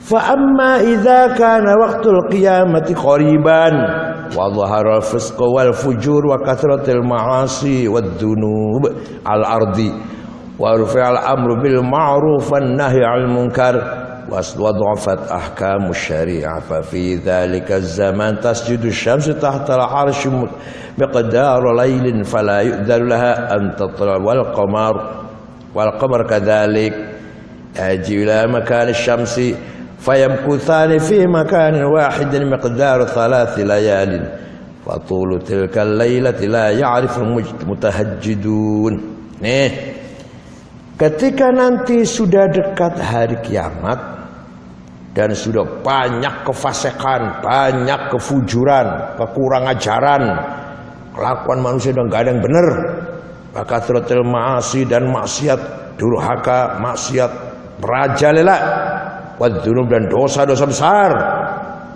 Fa amma idza kana waqtul qiyamati qariban wa dhahara al-fisq wal fujur wa kathratul ma'asi wad dunub al-ardi wa rufi'a al-amru bil ma'ruf wan nahyi 'anil munkar wa dhafat ahkamus syari'ah fa fi dzalika az-zaman tasjudu asy-syamsu tahta al-'arsy miqdar laylin fala yu'dharu laha an tatla wal qamar kadzalik aji ila makan asy-syamsi fayamkuthani fi makanin wahidin miqdar 3 layalin wa tulu tilkal lailati la ya'rifu mutahajjidun. Nih, ketika nanti sudah dekat hari kiamat dan sudah banyak kefasikan, banyak kefujuran, kekurang ajaran, kelakuan manusia udah gak ada yang benar, kathratul ma'asi dan maksiat, durhaka, maksiat merajalela, wadzunub dan dosa-dosa besar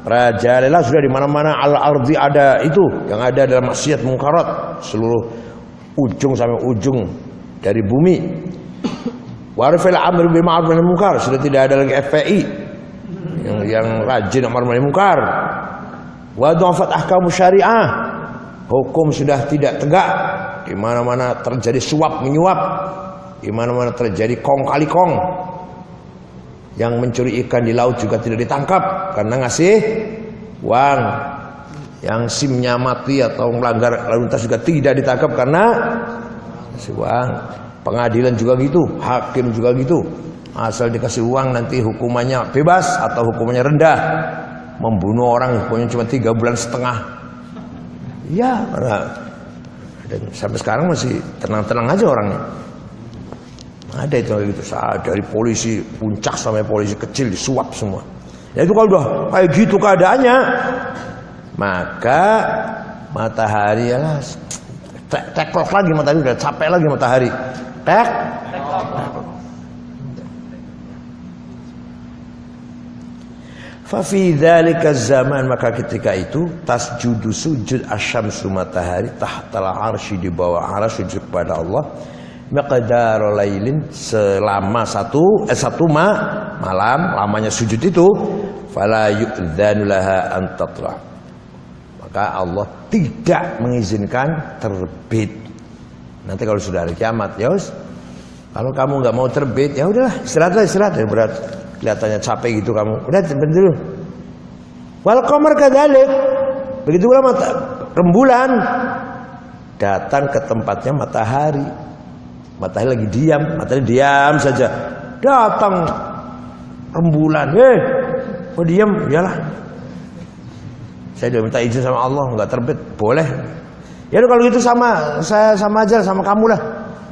merajalela sudah di mana-mana. Al-ardi ada itu, yang ada adalah maksiat mungkarat seluruh ujung sampai ujung dari bumi. Warfil amr bil ma'ruf wan munkar, sudah tidak ada lagi FPI yang rajin amar ma'ruf munkar. Wa dhafat ahkamus syariah, hukum sudah tidak tegak, di mana-mana terjadi suap menyuap, di mana-mana terjadi kong kali kong. Yang mencuri ikan di laut juga tidak ditangkap karena ngasih uang. Yang SIM-nya mati atau melanggar lalu lintas juga tidak ditangkap karena ngasih uang. Pengadilan juga gitu, hakim juga gitu. Asal dikasih uang nanti hukumannya bebas atau hukumannya rendah. Membunuh orang hukumannya cuma 3,5 bulan. Iya, karena sampai sekarang masih tenang-tenang aja orangnya. Ada itu gitu, dari polisi puncak sampai polisi kecil disuap semua. Ya itu kalau udah kayak gitu keadaannya, maka matahari ya lah, teklok lagi matahari, udah capek lagi matahari. Fa fi dzalika zaman, maka ketika itu tasjudu sujud asyamsu matahari tahtal arsy, di bawah arsy, sujud kepada Allah. Miqdar lailin, selama satu malam lamanya sujud itu. Fala yu'dzanu laha an tatla, maka Allah tidak mengizinkan terbit. Nanti kalau sudah hari kiamat, ya us, kalau kamu nggak mau terbit, ya udahlah istirahat ya, berat kelihatannya capek gitu kamu, udah terbit dulu. Wal qamar kadzalik, begitu pula rembulan datang ke tempatnya matahari. Matahari lagi diam, matahari diam saja. Datang rembulan, kok diam? Iyalah, saya udah minta izin sama Allah, nggak terbit, boleh. Ya kalau gitu sama saya, sama aja sama kamu lah.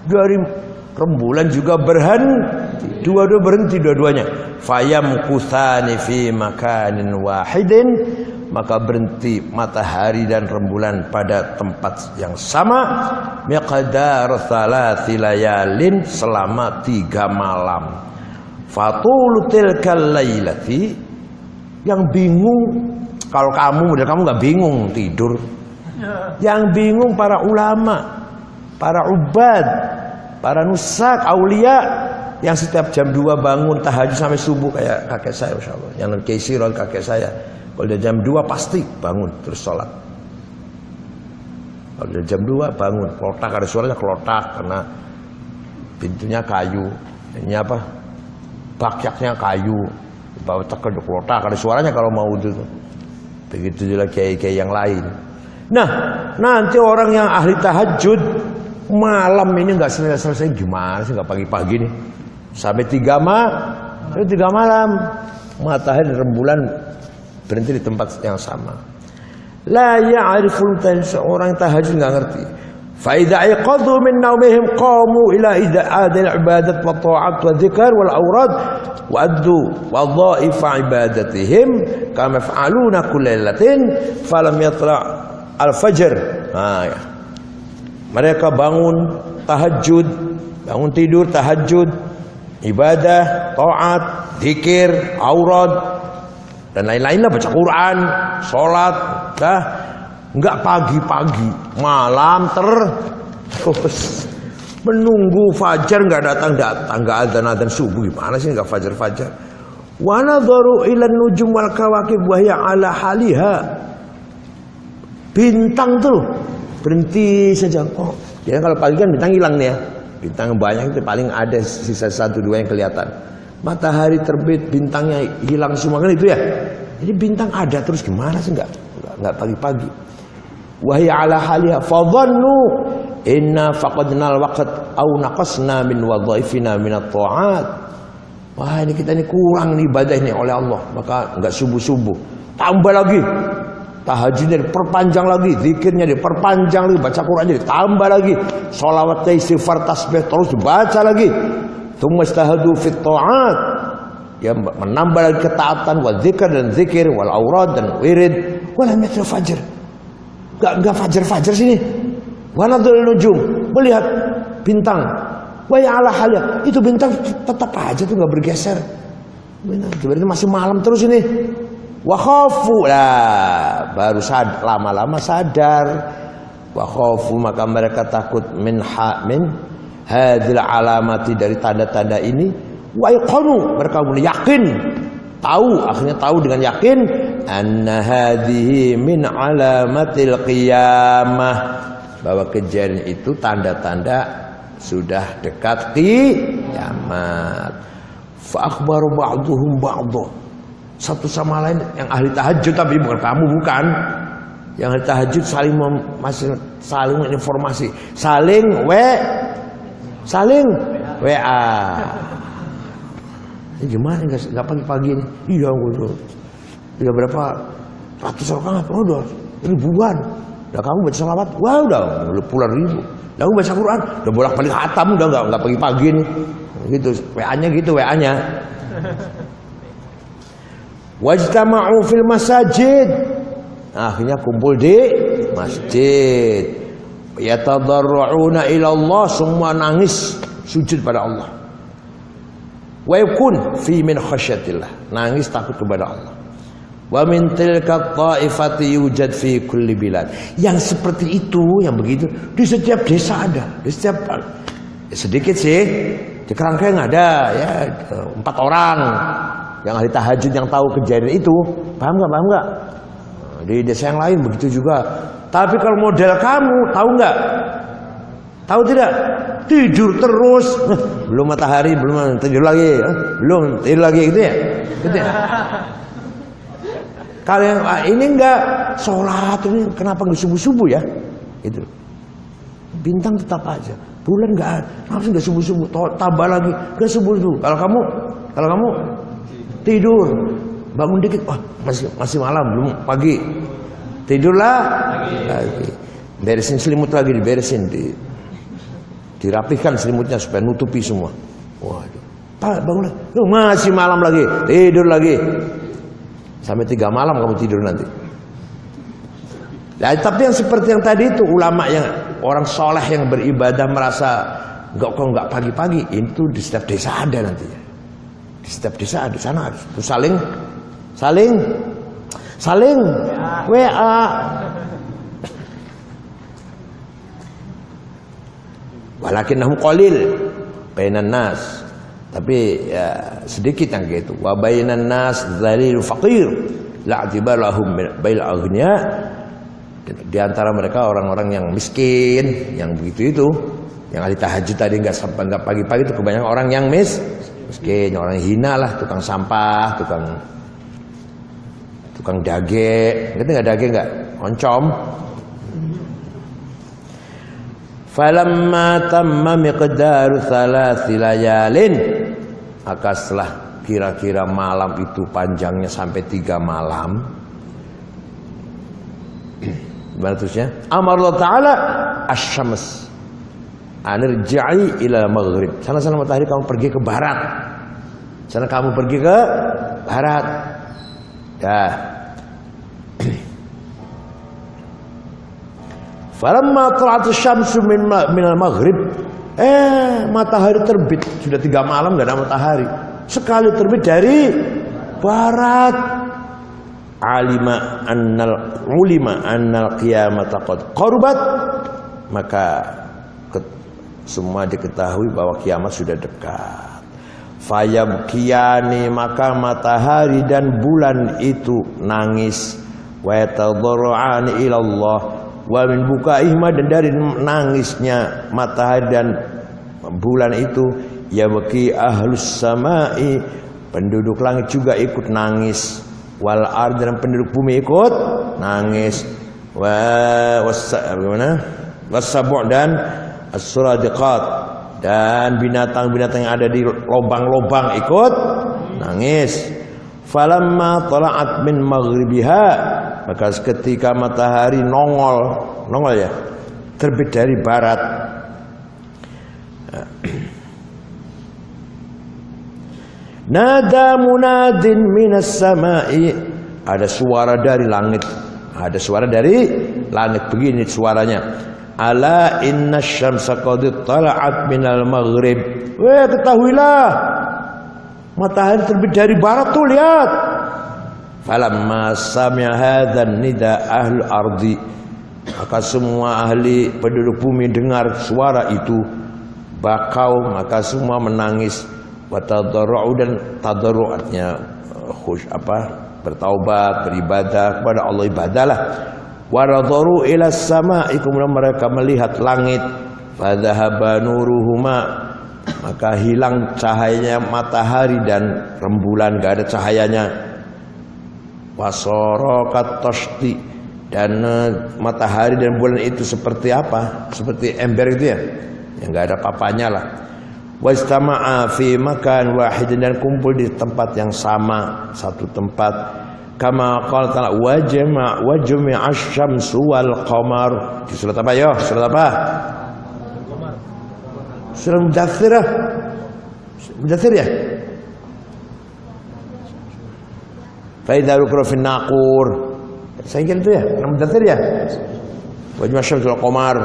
Dari rembulan juga berhenti, dua-duanya. Fayam kuthani fi makanin wahidin, maka berhenti matahari dan rembulan pada tempat yang sama. Miqdar 3 layalin, selama 3 malam. Fatul tilkal lailati, yang bingung kalau kamu nggak bingung tidur. Yang bingung para ulama, para ubad, para nusak, aulia, yang setiap jam 2 bangun tahajud sampai subuh kayak kakek saya, masyaallah. Yang Kaisirul kakek saya, kalau dia jam 2 pasti bangun terus sholat. Kalau dia jam 2 bangun, klotak, ada suaranya klotak karena pintunya kayu. Ini apa? Bakyaknya kayu. Bawa tekel klotak, ada suaranya kalau mau itu. Begitu juga kiai-kiai yang lain. Nah, nanti orang yang ahli tahajud malam ini nggak selesai gimana sih, nggak pagi-pagi nih sampai 3 malam matahari dan rembulan berhenti di tempat yang sama. La ya'riful, seorang tahajud nggak ngerti. Fa idza ayqadhu min nawmihim qamu ila ida'adil ibadat wa ta'at wa dzikr wal awrad wa addu wa dhaif ibadatihim kama yaf'aluna kullailatin falam yatra al-fajr. Nah, ya. Mereka bangun tahajud, bangun tidur tahajud, ibadah, taat, zikir, aurad dan lain-lain lah, baca Quran, sholat, dah enggak pagi-pagi, malam terus menunggu fajar enggak datang, enggak adzan subuh, gimana sih enggak fajar. Wa nadharu ila nujum wal kawakib wa hiya ala haliha. Bintang tuh berhenti saja. Oh, ya kalau pagi kan bintang hilang nih ya. Bintang banyak itu paling ada sisa 1-2 yang kelihatan. Matahari terbit, bintangnya hilang semua kan itu ya. Jadi bintang ada terus gimana sih enggak pagi-pagi. Wa hiya ala haliha fa dhannu inna faqadnal waqt aw naqasna min wadhaifina min at-ta'at. Wah, ini kita ini kurang nih ibadah ini oleh Allah, maka enggak subuh-subuh. Tambah lagi. Tahajudnya diperpanjang lagi, zikirnya diperpanjang lagi, baca Qurannya ditambah lagi, sholawat, istighfar, tasbih terus dibaca lagi. Tsumma istahadu fit ta'at. Ya menambah lagi ketaatan, wal dzikr dan zikir, wal aurad dan wirid, wala mithl fajr. Enggak fajar sini. Wa nadhul nujum, melihat bintang. Wa ya ala halya, itu bintang tetap aja tuh enggak bergeser. Berarti masih malam terus ini. Wa khafu lah, baru lama-lama sadar. Wa khafu, maka mereka takut min hadil alamati, dari tanda-tanda ini. Wa yaqulu, mereka yakin, akhirnya tahu dengan yakin, anna hadhihi min alamatil qiyamah, bahwa kejadian itu tanda-tanda sudah dekat kiamat. Fa akhbaru ba'duhum ba'dha, satu sama lain yang ahli tahajud, tapi bukan kamu, bukan yang ahli tahajud, saling informasi, saling WA. Ini gimana nggak pagi-pagi ini? Iya, udah berapa ratus rakaat, udah ribuan. Udah kamu baca salawat, wah udah puluhan ribu. Lalu baca Quran, udah bolak-balik khatam, udah nggak pagi-pagi nih. Gitu, WA-nya. Wajtama'u fil masajid, akhirnya kumpul di masjid. Yatadarru'una ila Allah, semua nangis sujud pada Allah. Wa yakun fi min khasyatillah, nangis takut kepada Allah. Wa min tilka ta'ifati yujad fi kulli bilad, yang seperti itu, yang begitu di setiap desa ada, di setiap sedikit sih di Kerangkeng ada ya 4 orang yang ahli tahajud yang tahu kejadian itu. Paham nggak? Di desa yang lain begitu juga. Tapi kalau model kamu, tahu nggak? Tahu tidak? Tidur terus. Belum matahari, belum tidur lagi. Belum tidur lagi gitu ya? Gitu ya? Kalau yang ini enggak, sholat ini kenapa nggak subuh-subuh ya? Gitu. Bintang tetap aja. Bulan nggak ada. Langsung nggak subuh-subuh. Tambah lagi nggak subuh-subuh. Kalau kamu tidur, bangun dikit, masih malam, belum pagi. Tidurlah lagi. Beresin selimut lagi, diberesin, dirapihkan selimutnya supaya nutupi semua. Waduh, bangun lagi, masih malam lagi, tidur lagi. Sampai 3 malam kamu tidur nanti. Nah, tapi yang seperti yang tadi itu, ulama yang orang soleh yang beribadah merasa nggak pagi-pagi, itu di setiap desa ada nanti. Di setiap desa ada, sana ada. Saling WA. Walakinnahum qalil bainan nas. Tapi ya, sedikit yang gitu. Wa bainan nas dzalil faqir la i'tibar lahum bail aghnia. Di antara mereka orang-orang yang miskin, yang begitu itu, yang ahli tahajud tadi nggak pagi-pagi itu kebanyakan orang yang miskin, orang yang hina lah, tukang sampah, tukang dage, ngerti nggak dage nggak? Oncom. Falamma tamma miqdaru 3 layalin, maka setelah kira-kira malam itu panjangnya sampai 3 malam. Gimana terusnya? Amar Allah Ta'ala asy-syams anirja'i ila maghrib. Sana matahari kamu pergi ke barat. Sana kamu pergi ke barat. Ya. Falamma tala'at asy-syamsu minal maghrib, matahari terbit. Sudah 3 malam enggak ada matahari. Sekali terbit dari barat, ulima annal qiyamata qad qarubat, maka semua diketahui bahwa kiamat sudah dekat. fayabkiyani maka matahari dan bulan itu nangis, wa yatadarru'ani ila Allah, wa min bukaihima dan dari nangisnya matahari dan bulan itu yabki ahlus samai, penduduk langit juga ikut nangis, wal ard dan penduduk bumi ikut nangis, wasabu' dan as-suradiqat dan binatang-binatang yang ada di lubang-lubang ikut nangis. Falamma tala'at min maghribiha, maka ketika matahari nongol ya, terbit dari barat, nada munadin minas samai, ada suara dari langit, begini suaranya, ala inna syamsa qad tala'at minal maghrib, ketahuilah matahari terbit dari barat tuh, lihat. Falamma sami'a hadzan nida ahli ardi, maka semua ahli penduduk bumi dengar suara itu, bakau, maka semua menangis, wa tadarru, dan tadarru artinya bertaubat, beribadah kepada Allah, ibadahlah. Wa nadharu ila samai, kemudian mereka melihat langit, fa dhahaba nuruhuma, maka hilang cahayanya matahari dan rembulan, gak ada cahayanya. Wasarakat tashti, dan matahari dan bulan itu seperti apa? Seperti ember itu ya, yang gak ada papanya lah. Wastama'a fi makan wahid, dan kumpul di tempat yang sama, satu tempat. Kama qala ta'ala wa jumi'a asy-syamsu wal qamar. Di surat apa ya? Surat apa? Surat Mudaththir ya? Faidha rukra fin naqur. Saya kira itu ya, Mudaththir ya? Wa jumi'a asy-syamsu wal qamar.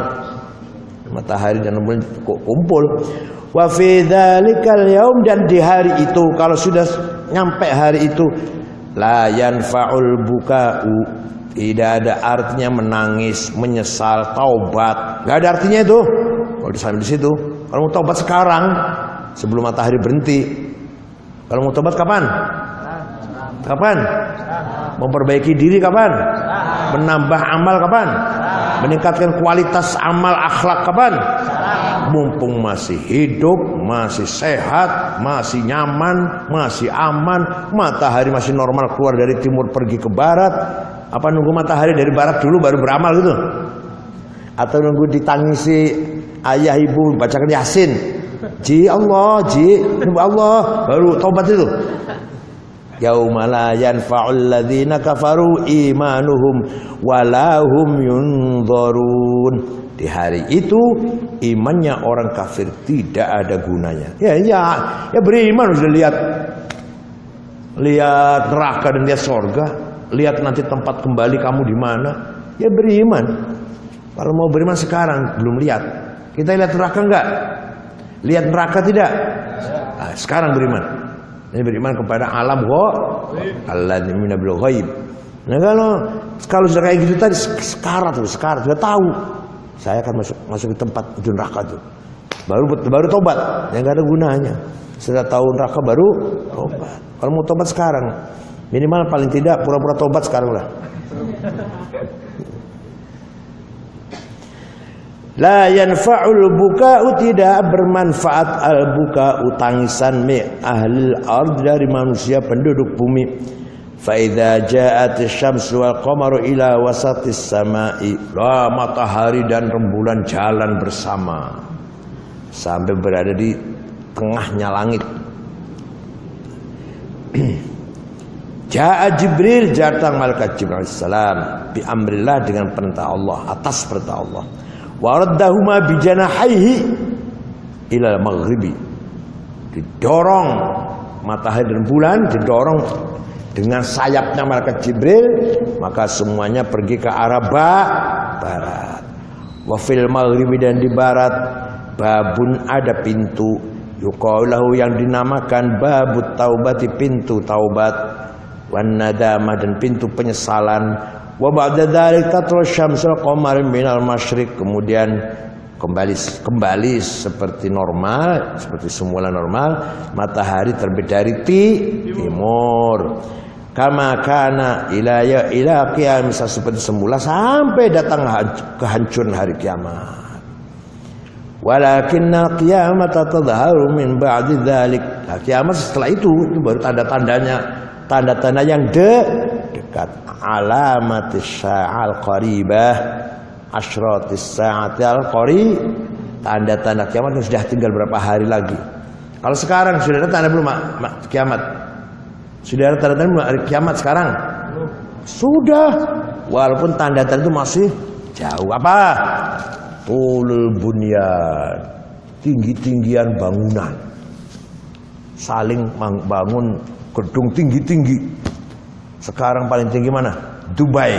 Matahari dan bulan kumpul. Wa fi dzalikal yaum, dan di hari itu, kalau sudah nyampe hari itu, la yanfa'ul buka'u, tidak ada artinya menangis, menyesal, taubat, enggak ada artinya itu. Kalau sampai di situ, kalau mau taubat sekarang sebelum matahari berhenti. Kalau mau taubat kapan? Kapan? Memperbaiki diri kapan? Menambah amal kapan? Meningkatkan kualitas amal akhlak kapan? Mumpung masih hidup, masih sehat, masih nyaman, masih aman, matahari masih normal keluar dari timur pergi ke barat. Apa nunggu matahari dari barat dulu baru beramal gitu? Atau nunggu ditangisi ayah ibu bacakan Yasin, ji Allah, baru taubat itu? Yauma la yanfa'ul ladzina kafaru imanuhum walahum yunzarun. Di hari itu imannya orang kafir tidak ada gunanya. Ya beriman sudah lihat neraka dan lihat surga, lihat nanti tempat kembali kamu di mana. Ya beriman. Kalau mau beriman sekarang belum lihat. Kita lihat neraka enggak? Lihat neraka tidak? Nah, sekarang beriman. Ini beriman kepada alam alladzina bil ghaib. Nah kalau sudah kayak gitu tadi sekarat sudah tahu. Saya akan masuk ke tempat itu neraka tuh. Baru tobat, yang gak ada gunanya. Sudah tahu neraka baru tobat. Kalau mau tobat sekarang, minimal paling tidak pura-pura tobat sekarang lah. La yanfa'ul buka'u, tidak bermanfaat al buka'u, tangisan mi ahlil ard, dari manusia penduduk bumi. Fa idza ja'at asy-syamsu wal qamaru ila wasatis samai, matahari dan rembulan jalan bersama sampai berada di tengahnya langit. Ja'a Jibril, datang malaikat Jibril salam bi amrillah, dengan perintah Allah, atas perintah Allah. Wa raddahuma bi janahaihi ila al-maghribi, didorong matahari dan bulan, didorong dengan sayapnya malaikat Jibril, maka semuanya pergi ke arah barat. Wa fil maghribi, dan di barat, babun, ada pintu, yuqalahu, yang dinamakan babut taubati, pintu taubat, wan nadamah, dan pintu penyesalan. Wa ba'da dzalika tatlu syamsul qamar minal masyriq, kemudian kembali seperti normal, seperti semula normal. Matahari terbit dari timur. Kama kana ila qiyam, seperti semula sampai datang kehancuran hari kiamat. Walakinna qiyamata tadharu min ba'di dzalik. Nah, kiamat setelah itu baru tanda-tanda yang dekat. Alamatis sa'al qaribah, asyratis sa'atil qarib. Tanda-tanda kiamat yang sudah tinggal berapa hari lagi. Kalau sekarang sudah ada tanda belum kiamat? Sudah ada tanda-tanda hari kiamat sekarang? Sudah. Walaupun tanda-tanda itu masih jauh. Apa? Tulul bunyan, tinggi-tinggian bangunan, saling bangun gedung tinggi-tinggi. Sekarang paling tinggi mana? Dubai.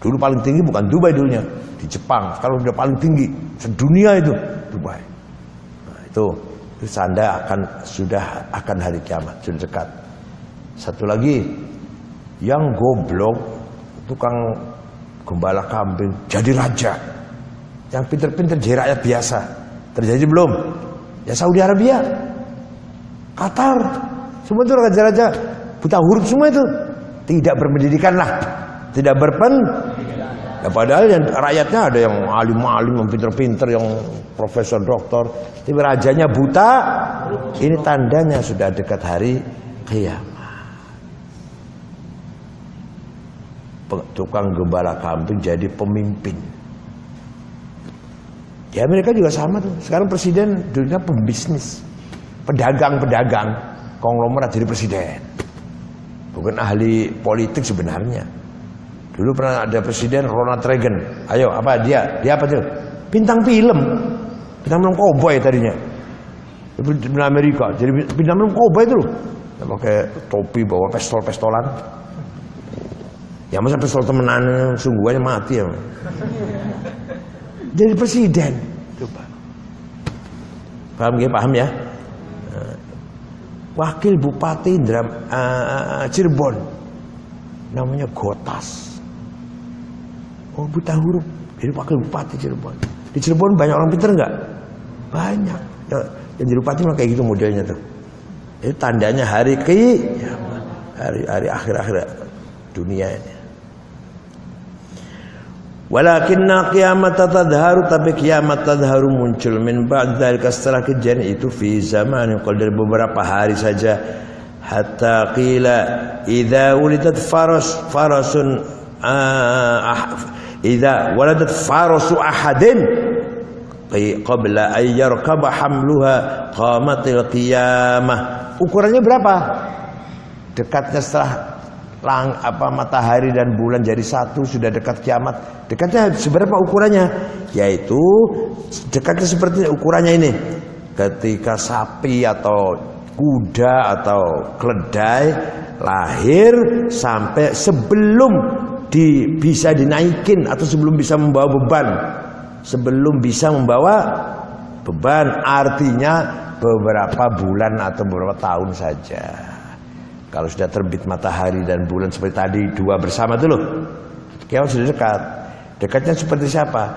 Dulu paling tinggi bukan Dubai dulunya, di Jepang. Sekarang sudah paling tinggi sedunia itu Dubai. Nah, itu tanda sudah akan hari kiamat, sudah dekat. Satu lagi, yang goblok, tukang gembala kambing jadi raja. Yang pinter-pinter jadi rakyat biasa. Terjadi belum? Ya Saudi Arabia, Qatar, semua itu raja-raja buta huruf semua itu. Tidak berpendidikan lah, tidak ya, padahal yang rakyatnya ada yang alim-alim, yang pinter-pinter, yang profesor, doktor. Tapi rajanya buta. Ini tandanya sudah dekat hari kiamat. Tukang gembala kambing jadi pemimpin. Ya mereka juga sama tuh. Sekarang presiden dunia pembisnis, pedagang, konglomerat jadi presiden. Bukan ahli politik sebenarnya. Dulu pernah ada presiden Ronald Reagan. Ayo apa dia apa tuh? Bintang film cowboy tadinya. Di Amerika jadi bintang film cowboy itu loh. Pakai topi, bawa pistol-pistolan. Ya masa pistol temenan sungguhannya mati ya. Jadi presiden. Coba. Paham ya? Wakil Bupati Cirebon namanya Gotas. Oh, buta huruf. Jadi wakil Bupati Cirebon. Di Cirebon banyak orang pintar enggak? Banyak. Ya, yang jadi bupati mah kayak gitu modelnya tuh. Itu tandanya hari kiamat. Hari akhir dunia ini. Walakinna qiyamata tadharu, tapi kiamat tadharu muncul min ba'd dzalika, setelah kejadian itu fi zamanin qadar, beberapa hari saja. Hatta qila idza wulidat farasun idza waladat farasu ahadin qabla an yarkaba hamluha qamatil qiyamah. Ukurannya berapa? Dekatnya setelah matahari dan bulan jadi satu, sudah dekat kiamat. Dekatnya seberapa ukurannya? Yaitu dekatnya seperti ukurannya ini. Ketika sapi atau kuda atau keledai lahir sampai sebelum bisa dinaikin atau sebelum bisa membawa beban. Sebelum bisa membawa beban artinya beberapa bulan atau beberapa tahun saja. Kalau sudah terbit matahari dan bulan seperti tadi dua bersama itu loh, kiamat sudah dekat. Dekatnya seperti siapa?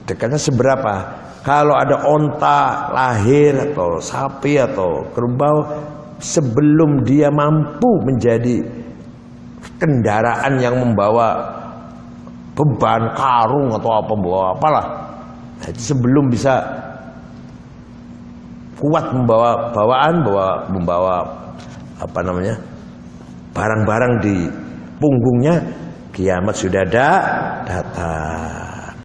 Dekatnya seberapa? Kalau ada onta lahir atau sapi atau kerbau, sebelum dia mampu menjadi kendaraan yang membawa beban karung atau apa bawa apalah, sebelum bisa kuat membawa barang-barang di punggungnya, kiamat sudah datang.